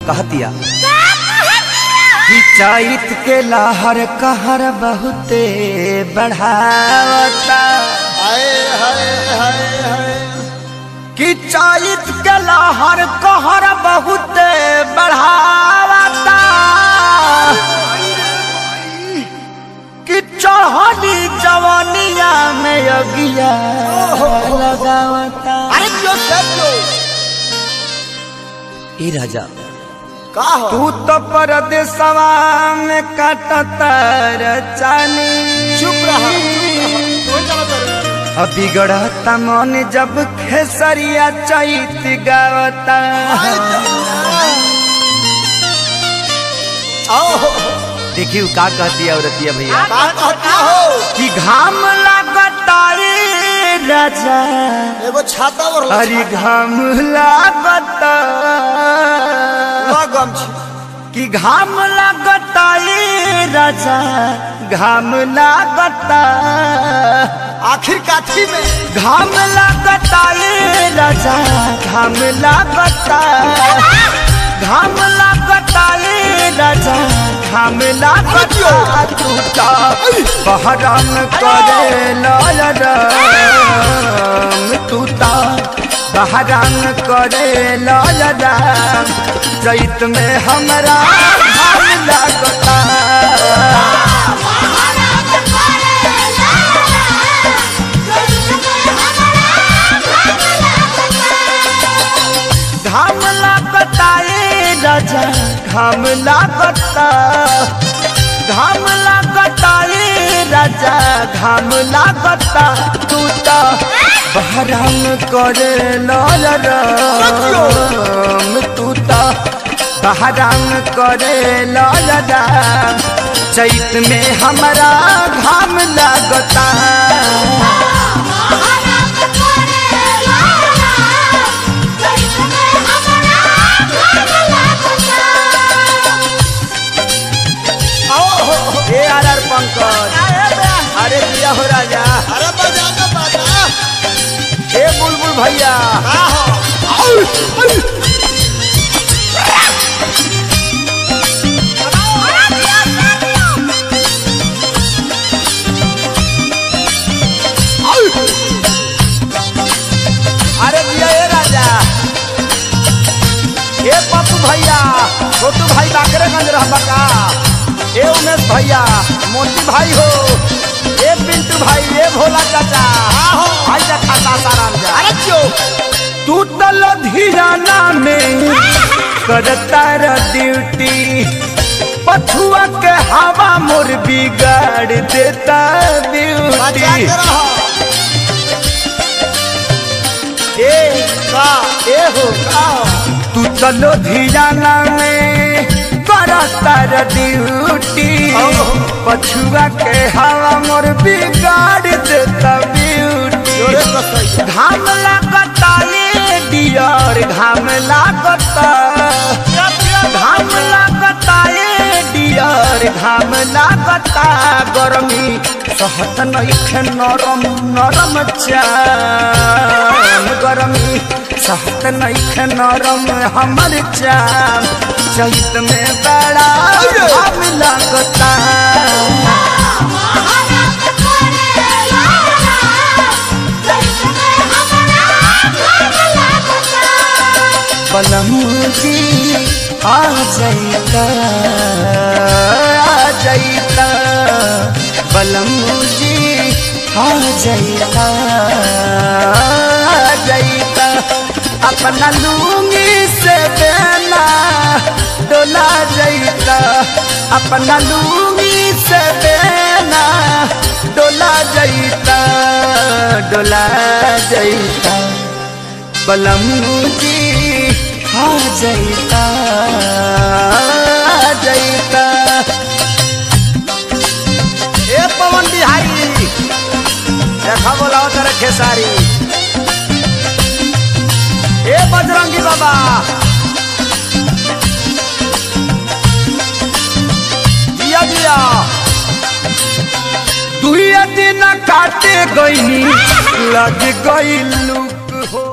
कहतिया कि चैत के लहर कहर बहुते बढ़ावता कि चैत के लहर कहर बहुते बढ़ावता कि चढ़ली जवानिया में अगिया लगावता। अरे क्यों ए राजा का हो? तू तो परदेसवा में काटतर चानी। चुप रहा। अभी गढ़ता मन जब खेसरिया चैत गावता। देखियो का कहती है औरतिया भैया कि घाम लगता रे राजा एगो छाता और हरी घाम लगता कि घाम लगता रे राजा घाम लगता आखिर काठी में घाम लगता रे राजा घाम लगता घाम लगता रे राजा घाम लगता टूटा बहराम करे लालराम टूटा बहराम करे लालराम चैत में हमरा घाम लगता घाम लगता राजा घाम लगता घाम लगता राजा घाम लगता तू तो बहराम करे लालराम तू तो बहराम करे लालराम चैत में हमरा घाम लगता पंकज अरे दिया हो राजा अरे बजा के बाजा ए बुलबुल भैया अरे दिया ए राजा ए पप्पू भैया छोटू भाई बाकरेगंज रहबा का ए उमेश भैया मोती भाई हो ए पिंटू भाई ए भोला चाचा भाई जा खाता साराम जा। अरे क्यों तू तो लुधियाना में करता ड्यूटी पछुआ के हवा मोर बिगाड़ देता ब्यूटी। ए का ए हो का तू तो लुधियाना में करतर ड्यूटी पछुआ के हवा मोर बिगाड़ देता ब्यूटी। घाम लगता ये डियर घाम लगता घाम लगता ये डियर घाम लगता गर्मी सहत नइखे नरम नरम चाम गर्मी सहत नइखे नरम हमर चाम चैत में बड़ा घाम लगता बलमू जी आ जाइता बलमू जी आ जाइता अपना लूंगी से बेना डोला जाइता अपना लूंगी से बेना डोला जाइता बलमू जी आ जाइता ए पवन बिहारी देखा बोलाओ तेरे खेसारी ए बजरंगी बाबा दिया दुई दिन काटे गईनी लग गई लुक हो।